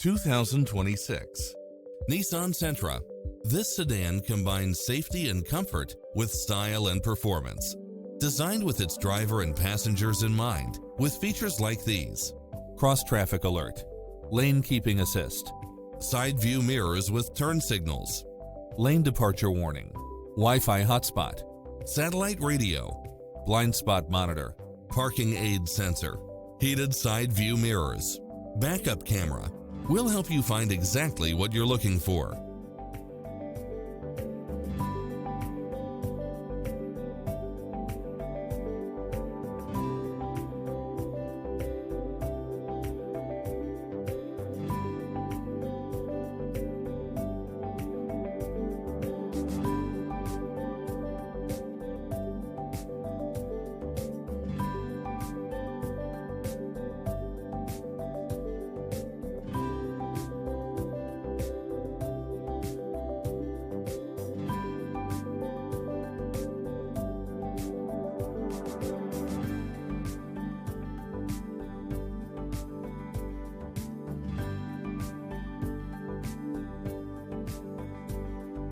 2026 Nissan Sentra. This sedan combines safety and comfort with style and performance. Designed with its driver and passengers in mind, with features like these: cross-traffic alert, lane keeping assist, side view mirrors with turn signals, lane departure warning, Wi-Fi hotspot, satellite radio, blind spot monitor, parking aid sensor, heated side view mirrors, backup camera. We'll help you find exactly what you're looking for.